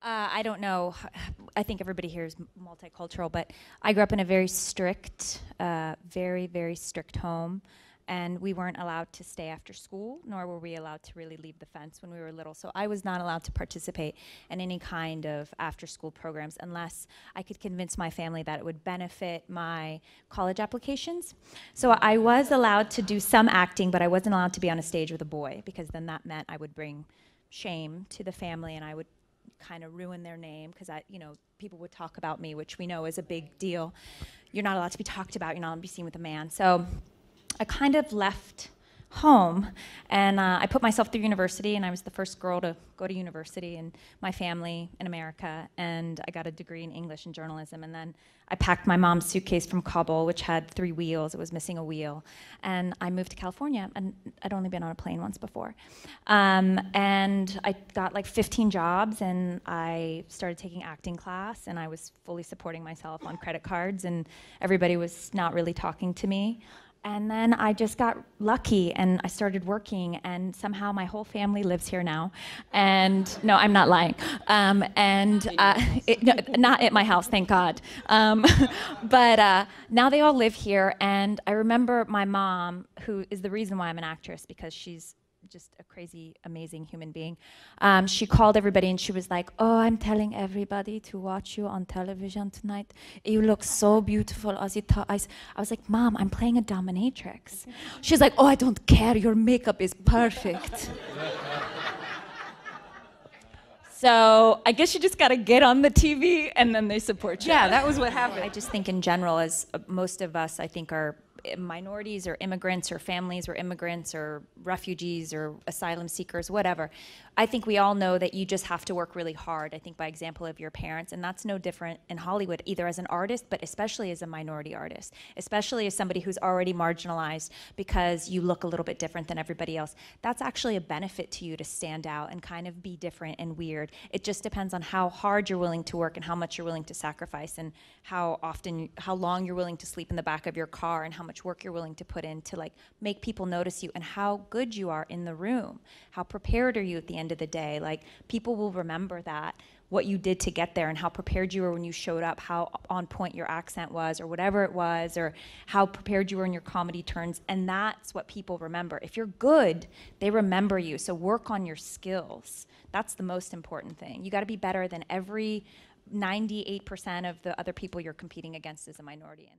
I don't know. I think everybody here is multicultural, but I grew up in a very strict, very, very strict home. And we weren't allowed to stay after school, nor were we allowed to really leave the fence when we were little. So I was not allowed to participate in any kind of after-school programs unless I could convince my family that it would benefit my college applications. So I was allowed to do some acting, but I wasn't allowed to be on a stage with a boy, because then that meant I would bring shame to the family, and I would kind of ruin their name, because people would talk about me, which we know is a big deal. You're not allowed to be talked about. You're not allowed to be seen with a man. So I kind of left home, and I put myself through university, and I was the first girl to go to university in my family in America, and I got a degree in English and journalism. And then I packed my mom's suitcase from Kabul, which had 3 wheels. It was missing a wheel. And I moved to California, and I'd only been on a plane once before. And I got like 15 jobs, and I started taking acting class, and I was fully supporting myself on credit cards, and everybody was not really talking to me. And then I just got lucky, and I started working, and somehow my whole family lives here now. And no, I'm not lying. No, not at my house, thank God. But now they all live here, and I remember my mom, who is the reason why I'm an actress, because she's just a crazy, amazing human being. She called everybody, and she was like, "Oh, I'm telling everybody to watch you on television tonight. You look so beautiful, Azita." I was like, "Mom, I'm playing a dominatrix." She's like, "Oh, I don't care. Your makeup is perfect." So I guess you just got to get on the TV, and then they support you. Yeah, that was what happened. I just think in general, as most of us, I think, are minorities or immigrants or families or immigrants or refugees or asylum seekers, whatever. I think we all know that you just have to work really hard, I think by example of your parents, and that's no different in Hollywood, either as an artist, but especially as a minority artist, especially as somebody who's already marginalized because you look a little bit different than everybody else. That's actually a benefit to you to stand out and kind of be different and weird. It just depends on how hard you're willing to work and how much you're willing to sacrifice, and how long you're willing to sleep in the back of your car, and how much work you're willing to put in to like make people notice you, and how good you are in the room. How prepared are you at the end of the day? Like, people will remember that, what you did to get there, and how prepared you were when you showed up, how on point your accent was, or whatever it was, or how prepared you were in your comedy turns, and that's what people remember. If you're good, they remember you, so work on your skills. That's the most important thing. You gotta be better than every 98% of the other people you're competing against as a minority.